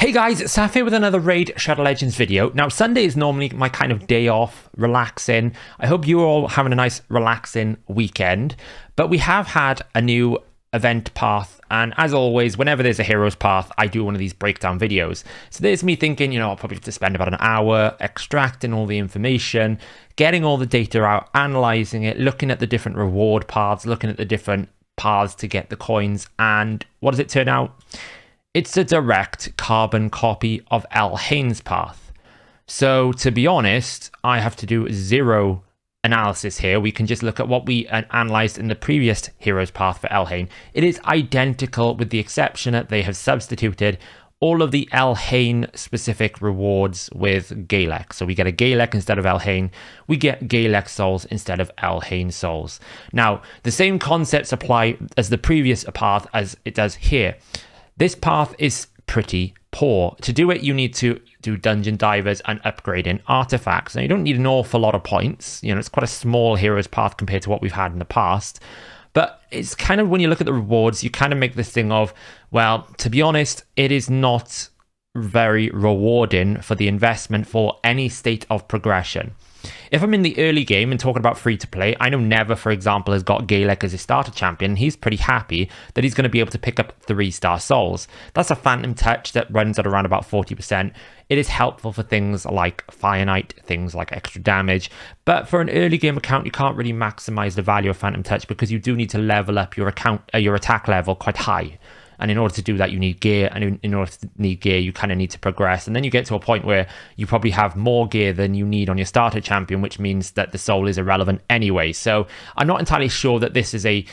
Hey guys, it's Saf here with another Raid Shadow Legends video. Now, Sunday is normally my kind of day off, relaxing. I hope you're all having a nice, relaxing weekend. But we have had a new event path, and as always, whenever there's a hero's path, I do one of these breakdown videos. So there's me thinking, I'll probably have to spend about an hour extracting all the information, getting all the data out, analyzing it, looking at the different reward paths, looking at the different paths to get the coins, and what does it turn out? It's a direct carbon copy of Hellhades' path. So to be honest, I have to do zero analysis here. We can just look at what we analyzed in the previous hero's path for Hellhades. It is identical with the exception that they have substituted all of the Hellhades specific rewards with Galek. So we get a Galek instead of Hellhades. We get Galek souls instead of Hellhades souls. Now, the same concepts apply as the previous path as it does here. This path is pretty poor. To do it, you need to do dungeon divers and upgrading artifacts. Now, you don't need an awful lot of points. It's quite a small hero's path compared to what we've had in the past. But it's kind of, when you look at the rewards, you kind of make this thing of, well, to be honest, it is not very rewarding for the investment for any state of progression. If I'm in the early game and talking about free to play, I know Never, for example, has got Galek as his starter champion. He's pretty happy that he's going to be able to pick up 3-star souls. That's a phantom touch that runs at around about 40%. It is helpful for things like Fire Knight, things like extra damage. But for an early game account, you can't really maximize the value of phantom touch because you do need to level up your attack level quite high. And in order to do that, you need gear. And in order to need gear, you kind of need to progress. And then you get to a point where you probably have more gear than you need on your starter champion, which means that the soul is irrelevant anyway. So I'm not entirely sure that this is a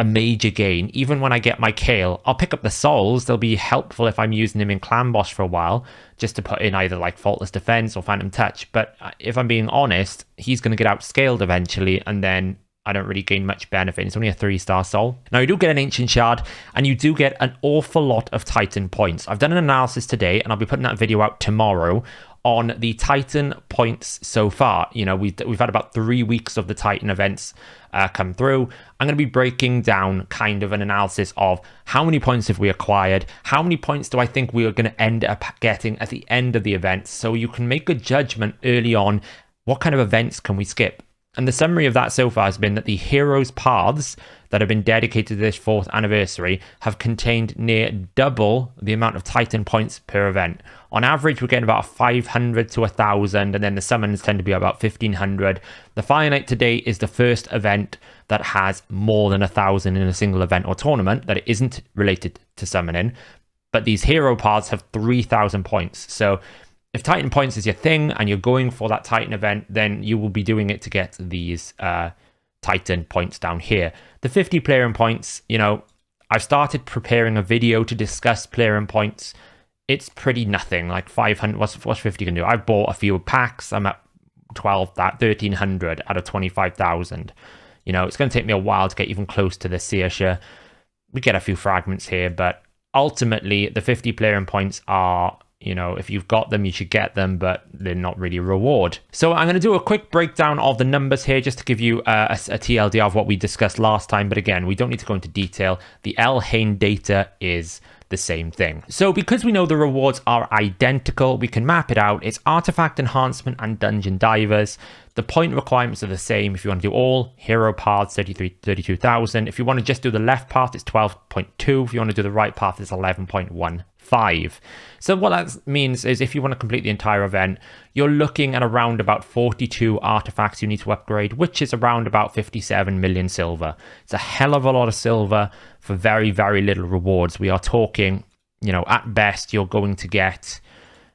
major gain. Even when I get my Kale, I'll pick up the souls. They'll be helpful if I'm using him in Clan Boss for a while, just to put in either like Faultless Defense or Phantom Touch. But if I'm being honest, he's going to get outscaled eventually, and then I don't really gain much benefit. It's only a 3-star soul. Now, you do get an Ancient Shard, and you do get an awful lot of Titan points. I've done an analysis today, and I'll be putting that video out tomorrow on the Titan points so far. We've had about 3 weeks of the Titan events come through. I'm going to be breaking down kind of an analysis of how many points have we acquired, how many points do I think we are going to end up getting at the end of the event, so you can make a judgment early on, what kind of events can we skip. And the summary of that so far has been that the heroes' paths that have been dedicated to this 4th anniversary have contained near double the amount of Titan points per event. On average, we're getting about 500 to 1,000, and then the summons tend to be about 1,500. The Fire Knight today is the first event that has more than 1,000 in a single event or tournament that it isn't related to summoning. But these hero paths have 3,000 points. So if Titan points is your thing and you're going for that Titan event, then you will be doing it to get these Titan points down here. The 50 player in points, I've started preparing a video to discuss player in points. It's pretty nothing, like 500, what's 50 can do? I've bought a few packs. I'm at 1,300 out of 25,000. It's going to take me a while to get even close to the Searsha. We get a few fragments here, but ultimately the 50 player in points are, if you've got them, you should get them, but they're not really a reward. So I'm going to do a quick breakdown of the numbers here just to give you a TLDR of what we discussed last time. But again, we don't need to go into detail. The Hellhades data is the same thing. So because we know the rewards are identical, we can map it out. It's artifact enhancement and dungeon divers. The point requirements are the same. If you want to do all hero paths, 32,000. If you want to just do the left path, it's 12.2. If you want to do the right path, it's 11.15. So what that means is if you want to complete the entire event, you're looking at around about 42 artifacts you need to upgrade, which is around about 57 million silver. It's a hell of a lot of silver for very, very little rewards. We are talking, at best, you're going to get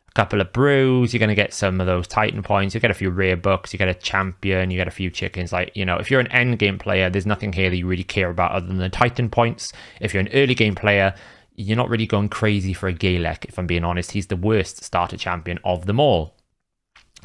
a couple of brews, you're going to get some of those Titan points, you get a few rare books, you get a champion, you get a few chickens. If you're an end game player, there's nothing here that you really care about other than the Titan points. If you're an early game player, you're not really going crazy for a Galek, if I'm being honest. He's the worst starter champion of them all.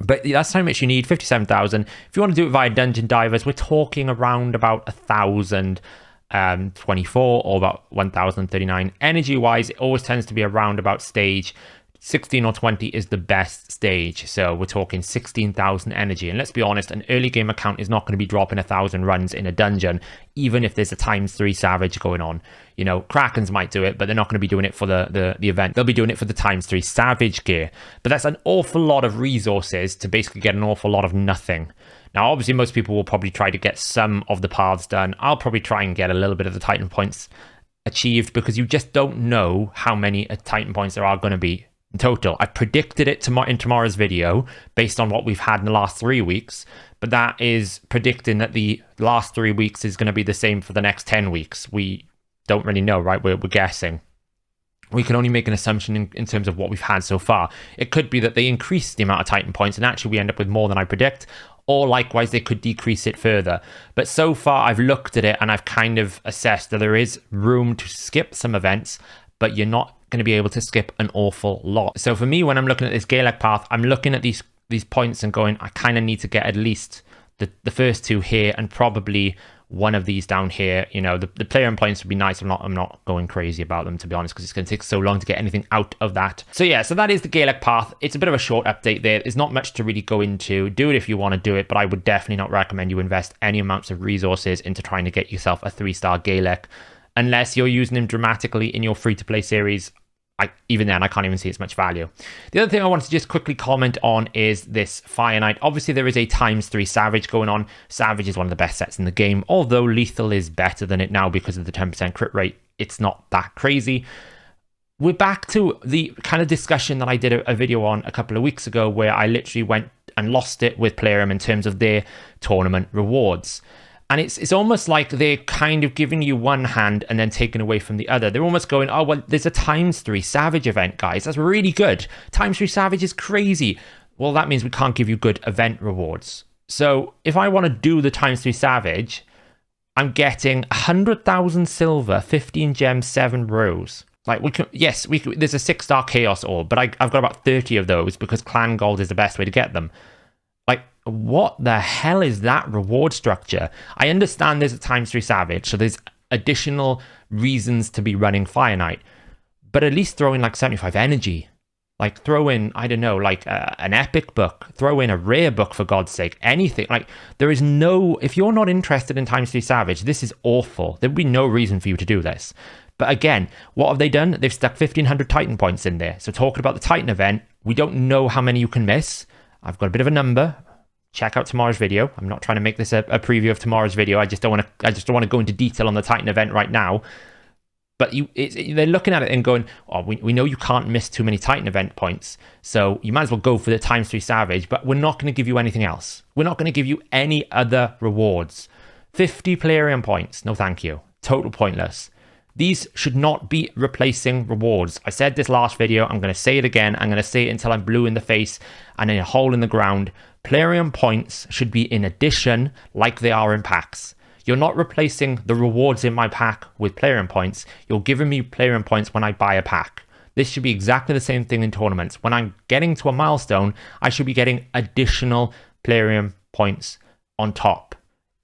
But that's how much you need, 57,000. If you want to do it via dungeon divers, we're talking around about 1,024 or about 1,039. Energy-wise, it always tends to be around about stage 16 or 20 is the best stage. So we're talking 16,000 energy. And let's be honest, an early game account is not going to be dropping 1,000 runs in a dungeon, even if there's a ×3 Savage going on. You know, Krakens might do it, but they're not going to be doing it for the event. They'll be doing it for the ×3 Savage gear. But that's an awful lot of resources to basically get an awful lot of nothing. Now, obviously, most people will probably try to get some of the paths done. I'll probably try and get a little bit of the Titan points achieved, because you just don't know how many Titan points there are going to be in total. I predicted it in tomorrow's video based on what we've had in the last 3 weeks, but that is predicting that the last 3 weeks is going to be the same for the next 10 weeks. We don't really know, right? We're guessing. We can only make an assumption in terms of what we've had so far. It could be that they increase the amount of Titan points and actually we end up with more than I predict, or likewise they could decrease it further. But so far I've looked at it and I've kind of assessed that there is room to skip some events, but you're not going to be able to skip an awful lot. So for me, when I'm looking at this Galek path, I'm looking at these points and going, I kind of need to get at least the first 2 here and probably one of these down here. You know, the player points would be nice. I'm not going crazy about them, to be honest, because it's going to take so long to get anything out of that. So yeah, so that is the Galek path. It's a bit of a short update there. There's not much to really go into. Do it if you want to do it, but I would definitely not recommend you invest any amounts of resources into trying to get yourself a 3-star Galek, unless you're using him dramatically in your free-to-play series. Even then, I can't even see as much value. The other thing I wanted to just quickly comment on is this Fire Knight. Obviously, there is a ×3 Savage going on. Savage is one of the best sets in the game, although Lethal is better than it now because of the 10% crit rate. It's not that crazy. We're back to the kind of discussion that I did a video on a couple of weeks ago, where I literally went and lost it with Plarium in terms of their tournament rewards. And it's almost like they're kind of giving you one hand and then taking away from the other. They're almost going, oh, well, there's a ×3 Savage event, guys. That's really good. ×3 Savage is crazy. Well, that means we can't give you good event rewards. So if I want to do the ×3 Savage, I'm getting 100,000 silver, 15 gems, 7 rows. Like, there's a 6-star Chaos Orb, but I've got about 30 of those because Clan Gold is the best way to get them. Like, what the hell is that reward structure? I understand there's a ×3 Savage, so there's additional reasons to be running Fire Knight, but at least throw in like 75 energy. Like, throw in, I don't know, like an epic book, throw in a rare book, for God's sake, anything. Like, there is no, if you're not interested in ×3 Savage, this is awful. There would be no reason for you to do this. But again, what have they done? They've stuck 1,500 Titan points in there. So talking about the Titan event, we don't know how many you can miss. I've got a bit of a number. Check out tomorrow's video. I'm not trying to make this a preview of tomorrow's video. I just don't want to go into detail on the Titan event right now. But they're looking at it and going, oh, we know you can't miss too many Titan event points, so you might as well go for the ×3 Savage, but we're not going to give you anything else. We're not going to give you any other rewards. 50 Plarium points. No, thank you. Total pointless. These should not be replacing rewards. I said this last video. I'm going to say it again. I'm going to say it until I'm blue in the face and in a hole in the ground. Plarium points should be in addition, like they are in packs. You're not replacing the rewards in my pack with Plarium points. You're giving me Plarium points when I buy a pack. This should be exactly the same thing in tournaments. When I'm getting to a milestone, I should be getting additional Plarium points on top.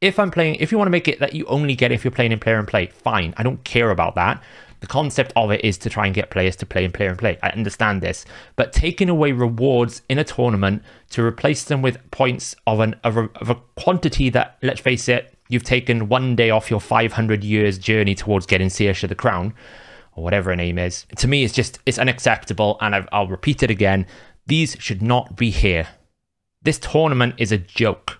If you want to make it that you only get if you're playing in Plarium Play, fine. I don't care about that. The concept of it is to try and get players to play in Plarium Play. I understand this. But taking away rewards in a tournament to replace them with points of a quantity that, let's face it, you've taken one day off your 500 years journey towards getting Saoirse the Crown, or whatever her name is. To me, it's unacceptable, and I'll repeat it again. These should not be here. This tournament is a joke.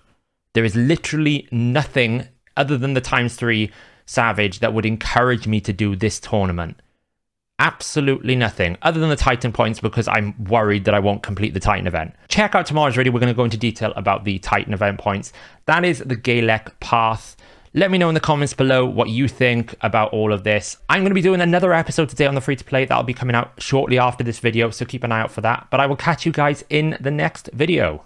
There is literally nothing other than the ×3 Savage that would encourage me to do this tournament. Absolutely nothing other than the Titan points, because I'm worried that I won't complete the Titan event. Check out tomorrow's video. We're going to go into detail about the Titan event points. That is the Galek path. Let me know in the comments below what you think about all of this. I'm going to be doing another episode today on the free-to-play. That'll be coming out shortly after this video, so keep an eye out for that. But I will catch you guys in the next video.